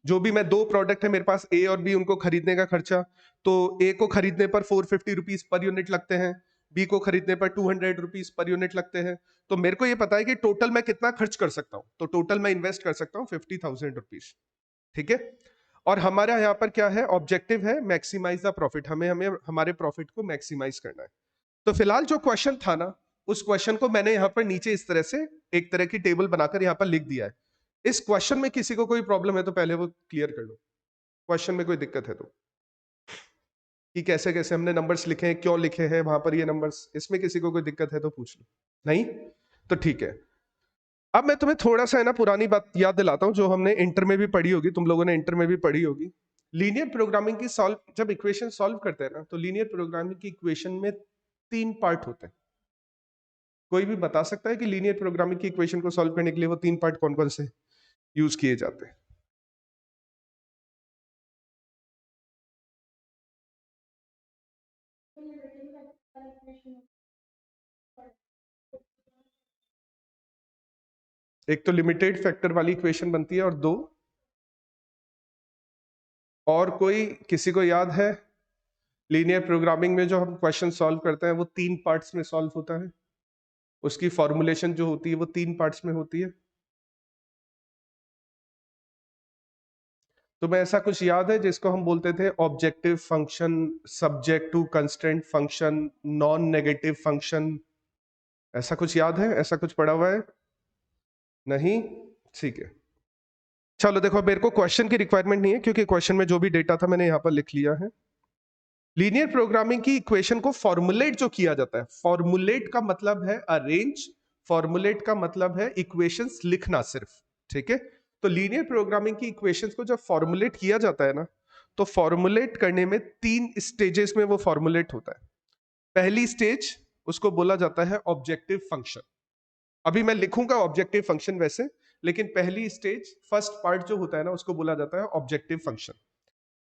जो भी मैं दो प्रोडक्ट है मेरे पास, ए और बी, उनको खरीदने का खर्चा, तो ए को खरीदने पर 450 रुपीज पर यूनिट लगते हैं, बी को खरीदने पर 200 रुपीज पर यूनिट लगते हैं. तो मेरे को ये पता है कि टोटल मैं कितना खर्च कर सकता हूं, तो टोटल मैं इन्वेस्ट कर सकता हूं 50,000 रुपीज. ठीक है. और हमारा यहाँ पर क्या है? ऑब्जेक्टिव है मैक्सिमाइज द प्रॉफिट. हमें हमें हमारे प्रॉफिट को मैक्सिमाइज करना है. तो फिलहाल जो क्वेश्चन था ना, उस क्वेश्चन को मैंने यहाँ पर नीचे इस तरह से एक तरह की टेबल बनाकर यहाँ पर लिख दिया है. इस क्वेश्चन में किसी को कोई प्रॉब्लम है तो पहले वो क्लियर कर लो. क्वेश्चन में कोई दिक्कत है तो, कि कैसे कैसे हमने नंबर्स लिखे हैं, क्यों लिखे हैं वहां पर ये नंबर्स, इसमें किसी को कोई दिक्कत है तो पूछ लो. नहीं तो ठीक है, अब मैं तुम्हें थोड़ा सा है ना पुरानी बात याद दिलाता हूं जो हमने इंटर में भी पढ़ी होगी, तुम लोगों ने इंटर में भी पढ़ी होगी। लीनियर प्रोग्रामिंग की जब इक्वेशन सॉल्व करते हैं ना, तो लीनियर प्रोग्रामिंग की इक्वेशन में 3 पार्ट होते हैं। कोई भी बता सकता है कि लीनियर प्रोग्रामिंग की इक्वेशन को सॉल्व करने के लिए वो 3 पार्ट कौन कौन से यूज किए जाते हैं? एक तो लिमिटेड फैक्टर वाली इक्वेशन बनती है, और 2 और कोई किसी को याद है? लीनियर प्रोग्रामिंग में जो हम क्वेश्चन सॉल्व करते हैं वो 3 पार्ट्स में सॉल्व होता है, उसकी फॉर्मुलेशन जो होती है वो 3 पार्ट्स में होती है। तो मैं ऐसा कुछ याद है जिसको हम बोलते थे objective function, subject to constraint function, non negative function? ऐसा कुछ याद है? ऐसा कुछ पढ़ा हुआ है? नहीं? ठीक है, चलो देखो, मेरे को क्वेश्चन की रिक्वायरमेंट नहीं है क्योंकि क्वेश्चन में जो भी डेटा था मैंने यहां पर लिख लिया है। लीनियर प्रोग्रामिंग की इक्वेशन को फॉर्मुलेट जो किया जाता है, फॉर्मुलेट का मतलब है अरेंज, फॉर्मुलेट का मतलब है इक्वेशंस लिखना सिर्फ, ठीक है? तो लीनियर प्रोग्रामिंग की इक्वेशंस को जब फॉर्मुलेट किया जाता है ना, तो फॉर्मुलेट करने में 3 स्टेजेस में वो फॉर्मुलेट होता है। पहली स्टेज उसको बोला जाता है ऑब्जेक्टिव फंक्शन। अभी मैं लिखूंगा ऑब्जेक्टिव फंक्शन वैसे, लेकिन पहली स्टेज, फर्स्ट पार्ट जो होता है ना, उसको बोला जाता है ऑब्जेक्टिव फंक्शन।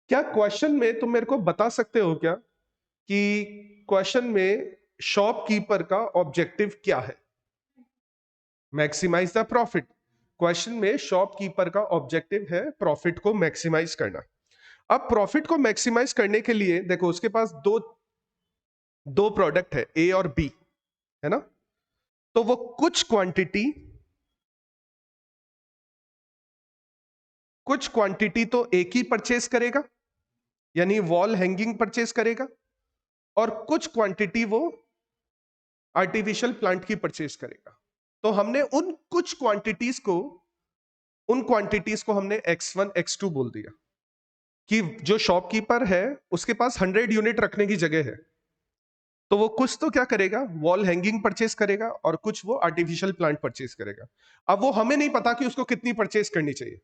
क्या क्वेश्चन में तुम मेरे को बता सकते हो क्या कि क्वेश्चन में शॉपकीपर का ऑब्जेक्टिव क्या है? Maximize the profit. क्वेश्चन में शॉपकीपर का ऑब्जेक्टिव है प्रॉफिट को मैक्सिमाइज करना। अब प्रॉफिट को मैक्सिमाइज करने के लिए देखो, उसके पास दो प्रोडक्ट है, ए और बी, है ना? तो वो कुछ क्वांटिटी तो एक ही परचेज करेगा, यानी वॉल हैंगिंग परचेज करेगा, और कुछ क्वांटिटी वो आर्टिफिशियल प्लांट की परचेज करेगा। तो हमने उन क्वांटिटीज को हमने x1 x2 बोल दिया कि जो शॉपकीपर है उसके पास 100 यूनिट रखने की जगह है, तो वो कुछ तो क्या करेगा, वॉल हैंगिंग परचेज करेगा, और कुछ वो आर्टिफिशियल प्लांट परचेज करेगा। अब वो हमें नहीं पता कि उसको कितनी परचेज करनी चाहिए,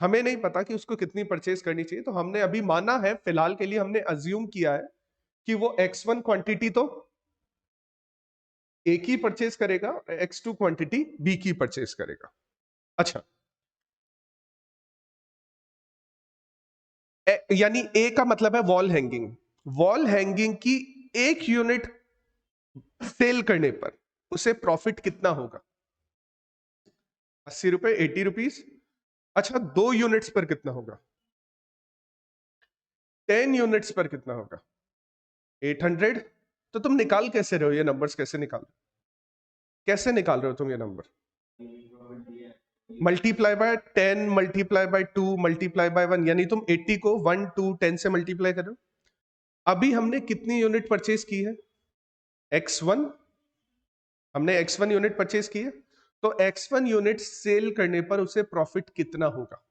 हमें नहीं पता कि उसको कितनी परचेज करनी चाहिए, तो हमने अभी माना है, फिलहाल के लिए हमने अज्यूम किया है कि वो x1 क्वांटिटी तो ए की परचेज करेगा, x2 क्वांटिटी बी की परचेज करेगा। अच्छा, यानी ए का मतलब है वॉल हैंगिंग। वॉल हैंगिंग की 1 यूनिट सेल करने पर उसे प्रॉफिट कितना होगा? 80 रुपए, 80 रुपीज। अच्छा, 2 यूनिट्स पर कितना होगा? 10 यूनिट्स पर कितना होगा? 800। तो तुम निकाल कैसे रहे हो ये नंबर्स? कैसे निकाल रहे हो तुम ये number? Multiply by 10, multiply by 2, multiply by 1, यानी तुम 80 को 1, 2, 10 से मल्टीप्लाई करो। अभी हमने कितनी यूनिट परचेज की है? x1। हमने x1 यूनिट परचेज की है, तो x1 यूनिट सेल करने पर उसे प्रॉफिट कितना होगा?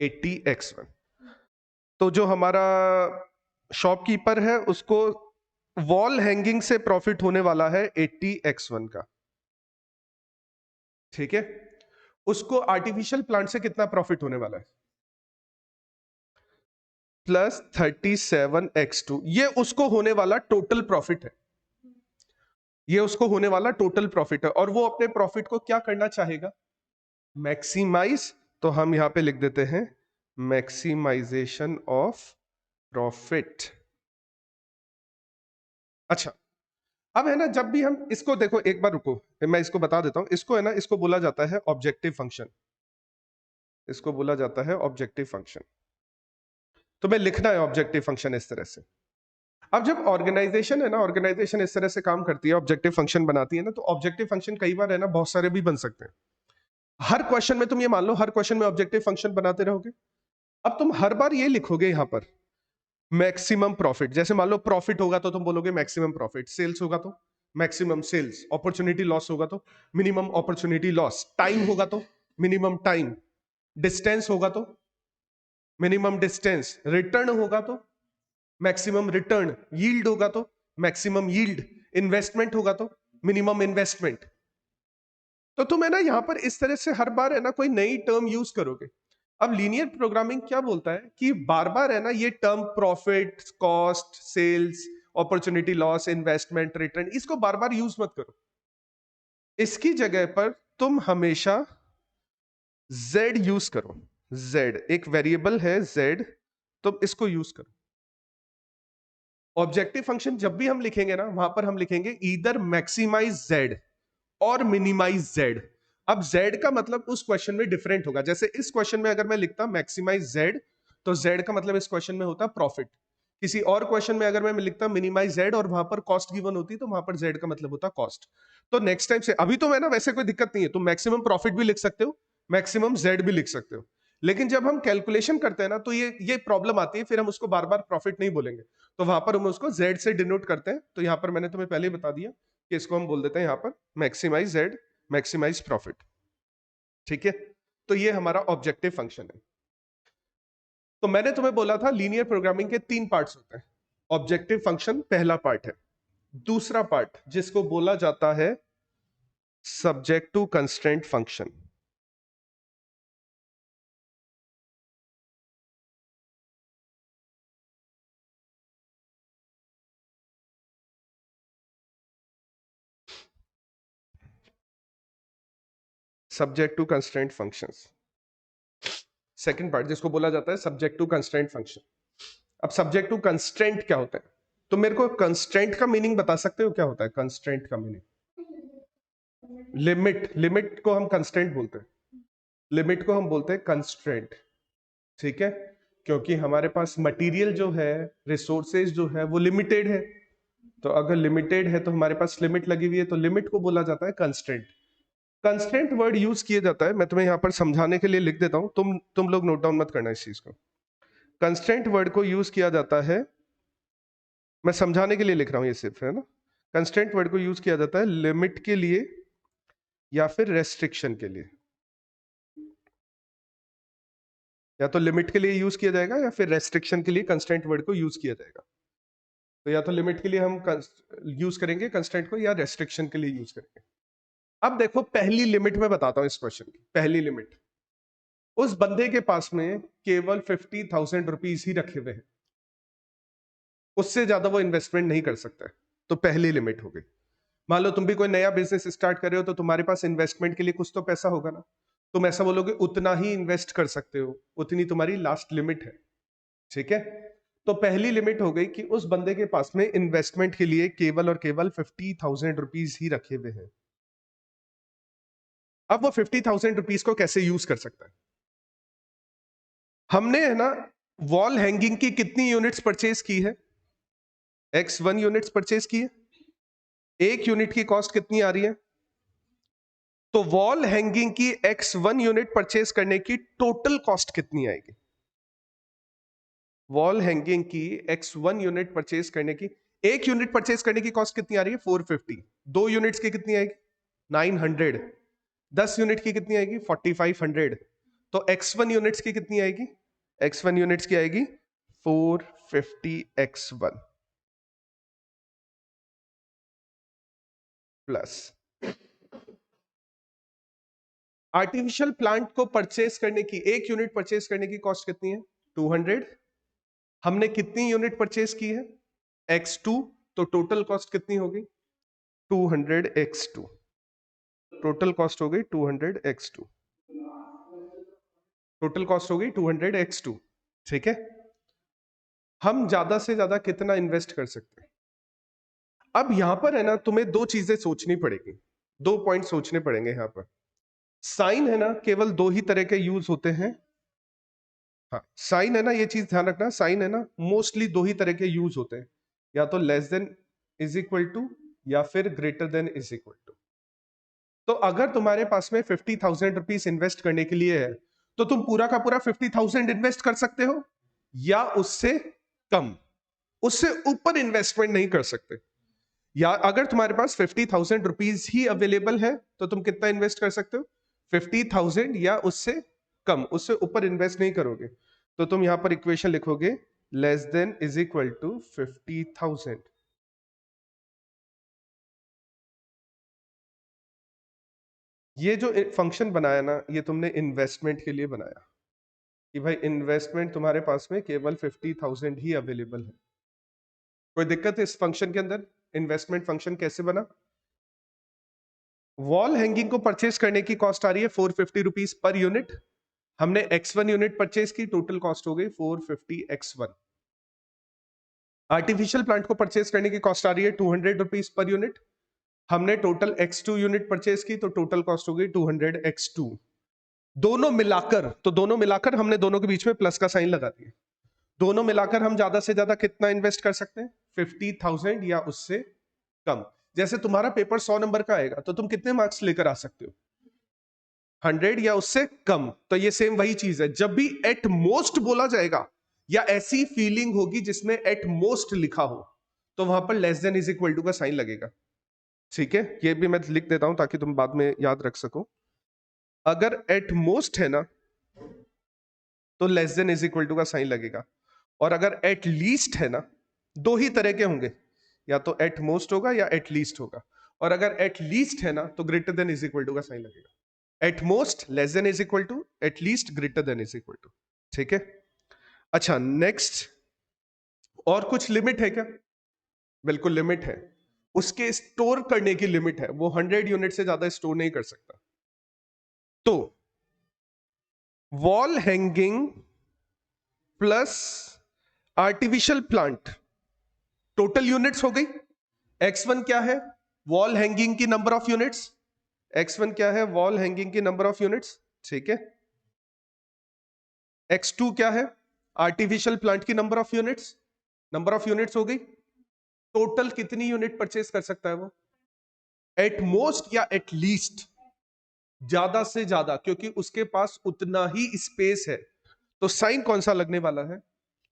80x1। तो जो हमारा शॉपकीपर है उसको वॉल हैंगिंग से प्रॉफिट होने वाला है 80x1 का, ठीक है? उसको आर्टिफिशियल प्लांट से कितना प्रॉफिट होने वाला है? Plus 37x2। ये उसको होने वाला टोटल प्रॉफिट है, ये उसको होने वाला टोटल प्रॉफिट है, और वो अपने प्रॉफिट को क्या करना चाहेगा? मैक्सिमाइज। तो हम यहां पे लिख देते हैं मैक्सिमाइजेशन ऑफ प्रॉफिट। अच्छा, अब है ना, जब भी हम इसको देखो, एक बार रुको, मैं इसको बता देता हूं। इसको है ना, इसको बोला जाता है ऑब्जेक्टिव फंक्शन, इसको बोला जाता है ऑब्जेक्टिव फंक्शन। तो मैं लिखना है ऑब्जेक्टिव फंक्शन इस तरह से। अब जब ऑर्गेनाइजेशन है ना, ऑर्गेनाइजेशन इस तरह से काम करती है, ऑब्जेक्टिव फंक्शन बनाती है ना, तो ऑब्जेक्टिव फंक्शन कई बार है ना बहुत सारे भी बन सकते हैं। हर क्वेश्चन में तुम ये मान लो, हर क्वेश्चन में ऑब्जेक्टिव फंक्शन बनाते रहोगे। अब तुम हर बार ये लिखोगे यहां पर मैक्सिमम प्रॉफिट। जैसे मान लो प्रॉफिट होगा तो तुम बोलोगे मैक्सिमम प्रॉफिट, सेल्स होगा तो मैक्सिमम सेल्स, अपॉर्चुनिटी लॉस होगा तो मिनिमम अपॉर्चुनिटी लॉस, टाइम होगा तो मिनिमम टाइम, डिस्टेंस होगा तो मिनिमम डिस्टेंस, रिटर्न होगा तो मैक्सिमम रिटर्न, यील्ड होगा तो मैक्सिमम यील्ड, इन्वेस्टमेंट होगा तो मिनिमम इन्वेस्टमेंट। तो तुम है ना यहाँ पर इस तरह से हर बार है ना कोई नई टर्म यूज करोगे। अब लीनियर प्रोग्रामिंग क्या बोलता है कि बार बार है ना ये term profit, cost, sales, opportunity loss, investment, return, इसको बार बार यूज मत करो। इसकी जगह पर तुम हमेशा z यूज करो। z एक वेरिएबल है, z, तुम इसको यूज करो। ऑब्जेक्टिव फंक्शन जब भी हम लिखेंगे ना वहां पर हम लिखेंगे ईदर मैक्सिमाइज z और मिनिमाइज z। अब z का मतलब उस क्वेश्चन में डिफरेंट होगा। जैसे इस क्वेश्चन में अगर मैं लिखता मैक्सिमाइज z, तो z का मतलब इस क्वेश्चन में होता प्रॉफिट। किसी और क्वेश्चन में अगर मैं लिखता मिनिमाइज z और वहां पर कॉस्ट गिवन होती तो वहां पर z का मतलब होता कॉस्ट। तो नेक्स्ट टाइम से, अभी तो मैं ना वैसे कोई दिक्कत नहीं है, तुम मैक्सिमम प्रॉफिट भी लिख सकते हो, मैक्सिमम z भी लिख सकते हो। लेकिन जब हम कैलकुलेशन करते हैं ना तो ये प्रॉब्लम आती है, फिर हम उसको बार बार प्रॉफिट नहीं बोलेंगे, तो वहां पर हम उसको z से डिनोट करते हैं। तो यहां पर मैंने तुम्हें पहले ही बता दिया कि इसको हम बोल देते हैं यहां पर मैक्सिमाइज z, मैक्सिमाइज प्रॉफिट। ठीक है, तो ये हमारा ऑब्जेक्टिव फंक्शन है। तो मैंने तुम्हें बोला था लीनियर प्रोग्रामिंग के 3 पार्ट्स होते हैं। ऑब्जेक्टिव फंक्शन पहला पार्ट है। दूसरा पार्ट जिसको बोला जाता है subject to constraint function. Subject to constraint functions, second part जिसको बोला जाता है सब्जेक्ट टू कंस्ट्रेंट फंक्शन। अब सब्जेक्ट टू कंस्ट्रेंट क्या होता है? तो मेरे को कंस्ट्रेंट का मीनिंग बता सकते हो क्या होता है कंस्ट्रेंट का मीनिंग? लिमिट, लिमिट को हम कंस्ट्रेंट बोलते हैं, लिमिट को हम बोलते हैं कंस्ट्रेंट। ठीक है, क्योंकि हमारे पास मटेरियल जो है, रिसोर्सेज जो है वो लिमिटेड है। तो अगर लिमिटेड है तो हमारे पास लिमिट लगी हुई है, तो लिमिट को बोला जाता है कंस्ट्रेंट। कंस्ट्रेंट वर्ड यूज किया जाता है, मैं तुम्हें यहां पर समझाने के लिए लिख देता हूं, तुम लोग नोट डाउन मत करना इस चीज को। कंस्ट्रेंट वर्ड को यूज किया जाता है, मैं समझाने के लिए लिख रहा हूं ये सिर्फ, है ना। कंस्ट्रेंट वर्ड को यूज किया जाता है लिमिट के लिए या फिर रेस्ट्रिक्शन के लिए। या तो लिमिट के लिए यूज किया जाएगा या फिर रेस्ट्रिक्शन के लिए कंस्ट्रेंट वर्ड को यूज किया जाएगा। तो या तो लिमिट के लिए हम यूज करेंगे कंस्ट्रेंट को, या रेस्ट्रिक्शन के लिए यूज करेंगे। अब देखो पहली लिमिट में बताता हूं इस क्वेश्चन की। पहली लिमिट, उस बंदे के पास में केवल 50,000 रुपीज ही रखे हुए हैं, उससे ज्यादा वो इन्वेस्टमेंट नहीं कर सकता है। तो पहली लिमिट हो गई। मान लो तुम भी कोई नया बिजनेस स्टार्ट कर रहे हो, तो तुम्हारे पास इन्वेस्टमेंट के लिए कुछ तो पैसा होगा ना। तुम ऐसा बोलोगे उतना ही इन्वेस्ट कर सकते हो, उतनी तुम्हारी लास्ट लिमिट है। ठीक है, तो पहली लिमिट हो गई कि उस बंदे के पास में इन्वेस्टमेंट के लिए केवल और केवल 50,000 रुपीज ही रखे हुए हैं। अब वो 50,000 रुपीज को कैसे यूज कर सकता है? हमने है ना वॉल हैंगिंग की कितनी यूनिट्स परचेज की है? X1 यूनिट्स परचेज की है। एक यूनिट की कॉस्ट कितनी आ रही है? तो वॉल हैंगिंग की X1 यूनिट परचेज करने की टोटल कॉस्ट कितनी आएगी? वॉल हैंगिंग की X1 यूनिट परचेज करने की, एक यूनिट परचेज करने की कॉस्ट कितनी आ रही है? 450। दो यूनिट्स की कितनी आएगी? 900। 10 यूनिट की कितनी आएगी? 4500। तो X1 यूनिट्स की कितनी आएगी? X1 यूनिट्स की आएगी 450 X1 प्लस आर्टिफिशियल प्लांट को परचेज करने की, एक यूनिट परचेज करने की कॉस्ट कितनी है? 200। हमने कितनी यूनिट परचेज की है? X2। तो टोटल कॉस्ट कितनी होगी? 200 X2। टोटल कॉस्ट हो गई 200 X2। टोटल कॉस्ट हो गई 200 X2। ठीक है, हम ज्यादा से ज्यादा कितना इन्वेस्ट कर सकते हैं? अब यहां पर है ना तुम्हें दो चीजें सोचनी पड़ेगी, दो पॉइंट सोचने पड़ेंगे यहां पर। साइन है ना केवल दो ही तरह के यूज होते हैं। हाँ, साइन है ना, ये चीज ध्यान रखना, साइन है ना मोस्टली दो ही तरह के यूज होते हैं, या तो less than is equal to या फिर greater than is equal to. तो अगर तुम्हारे पास में 50,000 रुपीज इन्वेस्ट करने के लिए है, तो तुम पूरा का पूरा 50,000 इन्वेस्ट कर सकते हो, या उससे कम, उससे ऊपर इन्वेस्टमेंट नहीं कर सकते। या अगर तुम्हारे पास 50,000 रुपीज ही अवेलेबल है, तो तुम कितना इन्वेस्ट कर सकते हो? 50,000 या उससे कम, उससे ऊपर इन्वेस्ट नहीं करोगे। तो तुम यहां पर इक्वेशन लिखोगे less than is equal to 50,000। ये जो फंक्शन बनाया ना, ये तुमने इन्वेस्टमेंट के लिए बनाया कि भाई इन्वेस्टमेंट तुम्हारे पास में केवल 50,000 ही अवेलेबल है। कोई दिक्कत है इस फंक्शन के अंदर? इन्वेस्टमेंट फंक्शन कैसे बना? वॉल हैंगिंग को परचेज करने की कॉस्ट आ रही है 450 रुपीज पर यूनिट। हमने x1 यूनिट परचेज की, टोटल कॉस्ट हो गई 450 x1। आर्टिफिशियल प्लांट को परचेज करने की कॉस्ट आ रही है 200 रुपीज पर यूनिट। हमने टोटल x2 यूनिट परचेज की, तो टोटल कॉस्ट हो गई 200 x2। दोनों मिलाकर हमने दोनों के बीच में प्लस का साइन लगा दिया। दोनों मिलाकर हम ज्यादा से ज्यादा कितना इन्वेस्ट कर सकते हैं? 50,000 या उससे कम। जैसे तुम्हारा पेपर 100 नंबर का आएगा तो तुम कितने मार्क्स लेकर आ सकते हो? 100 या उससे कम। तो ये सेम वही चीज है, जब भी एट मोस्ट बोला जाएगा या ऐसी फीलिंग होगी जिसमें एट मोस्ट लिखा हो, तो वहां पर less than is equal to का साइन लगेगा। ठीक है, ये भी मैं लिख देता हूं ताकि तुम बाद में याद रख सको। अगर एट मोस्ट है ना, तो less than is equal to का साइन लगेगा। और अगर एट लीस्ट है ना, दो ही तरह के होंगे, या तो एट मोस्ट होगा या एट लीस्ट होगा। और अगर एट लीस्ट है ना, तो greater than is equal to का साइन लगेगा। At most less than is equal to, at least greater than is equal to. ठीक है, अच्छा नेक्स्ट, और कुछ लिमिट है क्या? बिल्कुल लिमिट है। उसके स्टोर करने की लिमिट है, वो 100 यूनिट से ज्यादा स्टोर नहीं कर सकता। तो wall hanging plus artificial plant, total units हो गई। x1 क्या है? वॉल हैंगिंग की नंबर ऑफ यूनिट्स। x1 क्या है? वॉल हैंगिंग की नंबर ऑफ यूनिट्स। ठीक है, x2 क्या है? आर्टिफिशियल प्लांट की number of units. Number of units हो गई। टोटल कितनी यूनिट परचेज कर सकता है वो? एट मोस्ट या एट लीस्ट? ज्यादा से ज्यादा, क्योंकि उसके पास उतना ही स्पेस है। तो साइन कौन सा लगने वाला है?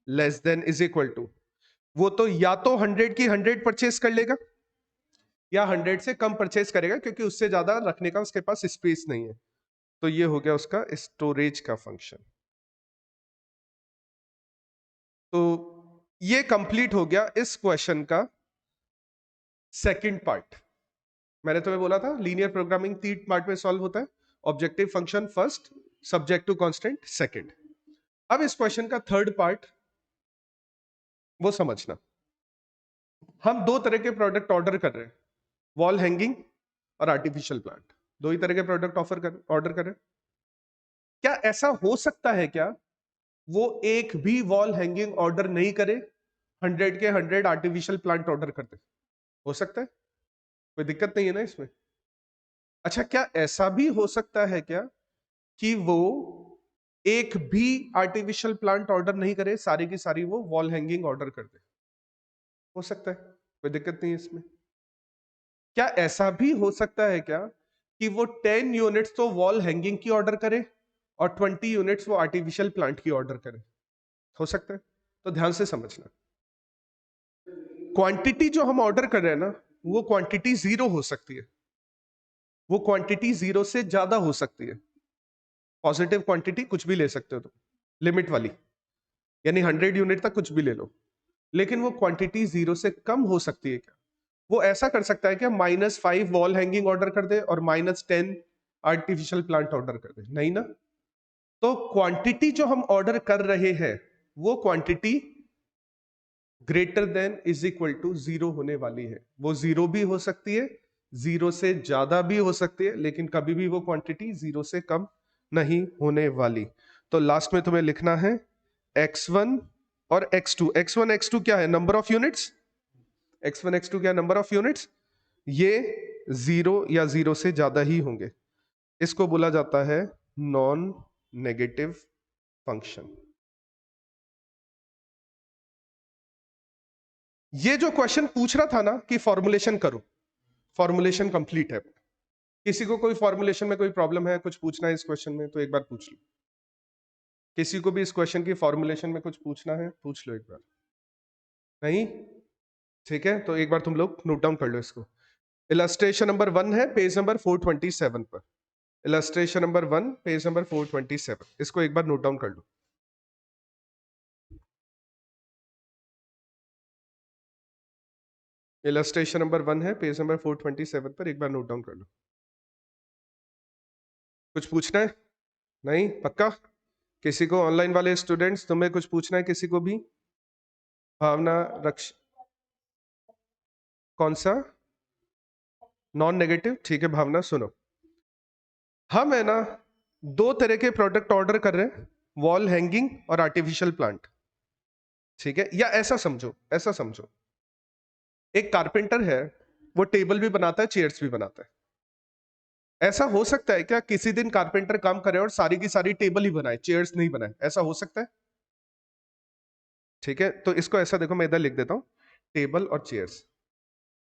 Less than is equal to. वो तो या तो 100 की 100 परचेज कर लेगा, या 100 से कम परचेज करेगा, क्योंकि उससे ज्यादा रखने का उसके पास स्पेस नहीं है। तो ये हो गया उसका स्टोरेज का फंक्शन। तो ये कंप्लीट हो गया इस क्वेश्चन का सेकंड पार्ट। मैंने तुम्हें बोला था लीनियर प्रोग्रामिंग 3 पार्ट में सॉल्व होता है। Objective function first, subject to constant second. अब इस क्वेश्चन का थर्ड पार्ट वो समझना। हम दो तरह के प्रोडक्ट ऑर्डर कर रहे हैं, वॉल हैंगिंग और आर्टिफिशियल प्लांट। दो ही तरह के प्रोडक्ट ऑर्डर कर रहे हैं। क्या ऐसा हो सकता है क्या वो एक भी वॉल हैंगिंग ऑर्डर नहीं करे, 100 के 100 आर्टिफिशियल प्लांट ऑर्डर कर दे? हो सकता है, कोई दिक्कत नहीं है ना इसमें। अच्छा, क्या ऐसा भी हो सकता है क्या कि वो एक भी आर्टिफिशियल प्लांट ऑर्डर नहीं करे, सारी की सारी वो वॉल हैंगिंग ऑर्डर कर दे? हो सकता है, कोई दिक्कत नहीं है इसमें। क्या ऐसा भी हो सकता है क्या कि वो 10 यूनिट्स तो वॉल हैंगिंग की ऑर्डर करे और 20 यूनिट्स वो आर्टिफिशियल प्लांट की ऑर्डर करे? हो सकता है। तो ध्यान से समझना, क्वांटिटी जो हम ऑर्डर कर रहे हैं ना, वो क्वांटिटी जीरो हो सकती है, वो क्वांटिटी जीरो से ज्यादा हो सकती है। पॉजिटिव क्वांटिटी कुछ भी ले सकते हो तुम, लिमिट वाली, यानी 100 यूनिट तक कुछ भी ले लो। लेकिन वो क्वांटिटी जीरो से कम हो सकती है क्या? वो ऐसा कर सकता है क्या, -5 वॉल हैंगिंग ऑर्डर कर दे और -10 आर्टिफिशियल प्लांट ऑर्डर कर दे? नहीं ना। तो क्वांटिटी जो हम ऑर्डर कर रहे हैं, वो quantity greater than is equal to zero होने वाली है। वो जीरो भी हो सकती है, जीरो से ज्यादा भी हो सकती है, लेकिन कभी भी वो क्वांटिटी जीरो से कम नहीं होने वाली। तो लास्ट में तुम्हें लिखना है x1 और x2। x1 x2 क्या है? Number of units. x1 x2 क्या नंबर ऑफ यूनिट्स? ये जीरो या जीरो से ज्यादा ही होंगे। इसको बोला जाता है नॉन नेगेटिव फंक्शन। ये जो क्वेश्चन पूछ रहा था ना कि फॉर्मुलेशन करो, फॉर्मुलेशन कंप्लीट है। किसी को कोई फॉर्मुलेशन में कोई प्रॉब्लम है, कुछ पूछना है इस क्वेश्चन में, तो एक बार पूछ लो। किसी को भी इस क्वेश्चन की फॉर्मुलेशन में कुछ पूछना है, पूछ लो एक बार। नहीं? ठीक है, तो एक बार तुम लोग नोट डाउन कर लो इसको। इलस्ट्रेशन नंबर 1 है पेज नंबर 427 पर। इलस्ट्रेशन नंबर 1 पेज नंबर 427, इसको एक बार नोट डाउन कर लो। इलस्ट्रेशन नंबर 1 है पेज नंबर 427 पर, एक बार नोट डाउन कर लो। कुछ पूछना है? नहीं पक्का? किसी को ऑनलाइन वाले स्टूडेंट्स तुम्हें कुछ पूछना है किसी को भी? भावना, रक्ष, कौन सा? नॉन नेगेटिव, ठीक है भावना सुनो। हम है ना दो तरह के प्रोडक्ट ऑर्डर कर रहे हैं, वॉल हैंगिंग और आर्टिफिशियल प्लांट। ठीक है, या ऐसा समझो, ऐसा समझो, एक कारपेंटर है, वो टेबल भी बनाता है, चेयर्स भी बनाता है। ऐसा हो सकता है क्या किसी दिन कारपेंटर काम करे और सारी की सारी टेबल ही बनाए, चेयर्स नहीं बनाए? ऐसा हो सकता है? ठीक है, तो इसको ऐसा देखो, मैं इधर लिख देता हूं, टेबल और चेयर्स।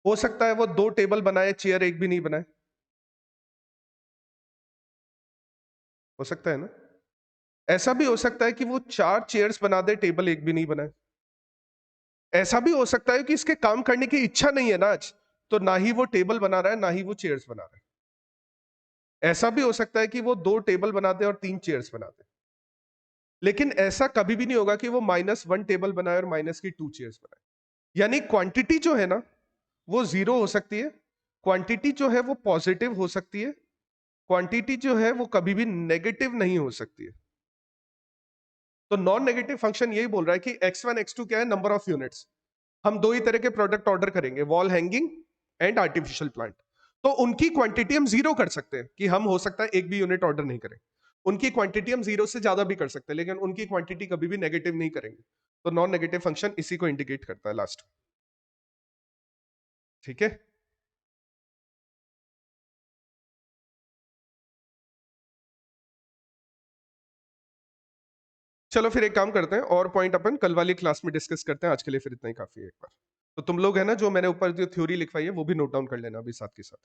हो सकता है वो दो टेबल बनाए, चेयर एक भी नहीं बनाए? हो सकता है ना? ऐसा भी हो सकता है कि वो चार चेयर्स बना दे, टेबल एक भी नहीं बनाए। ऐसा भी हो सकता है कि इसके काम करने की इच्छा नहीं है ना आज, तो ना ही वो टेबल बना रहा है ना ही वो चेयर्स बना रहा है। ऐसा भी हो सकता है कि वो दो टेबल बना दे और तीन चेयर्स बना दे, लेकिन ऐसा कभी भी नहीं होगा कि वो -1 टेबल बनाए और -2 चेयर्स बनाए। यानी क्वांटिटी जो है ना वो जीरो हो सकती है, क्वांटिटी जो है वो पॉजिटिव हो सकती है, क्वांटिटी जो है वो कभी भी नेगेटिव नहीं हो सकती है। तो नॉन नेगेटिव फंक्शन यही बोल रहा है कि x1 x2 क्या है? Number of units. हम दो ही तरह के प्रोडक्ट ऑर्डर करेंगे, wall hanging and artificial plant. तो उनकी क्वांटिटी हम जीरो कर सकते हैं कि हम हो सकता है एक भी यूनिट ऑर्डर नहीं करें। उनकी क्वांटिटी हम जीरो से ज्यादा भी कर सकते हैं, लेकिन उनकी क्वांटिटी कभी भी नेगेटिव नहीं करेंगे। तो नॉन नेगेटिव फंक्शन इसी को इंडिकेट करता है लास्ट। ठीक है, चलो फिर एक काम करते हैं, और पॉइंट अपन कल वाली क्लास में डिस्कस करते हैं। आज के लिए फिर इतना ही काफी है एक बार। तो तुम लोग है ना जो मैंने ऊपर जो थ्योरी लिखवाई है वो भी नोट डाउन कर लेना अभी साथ के साथ।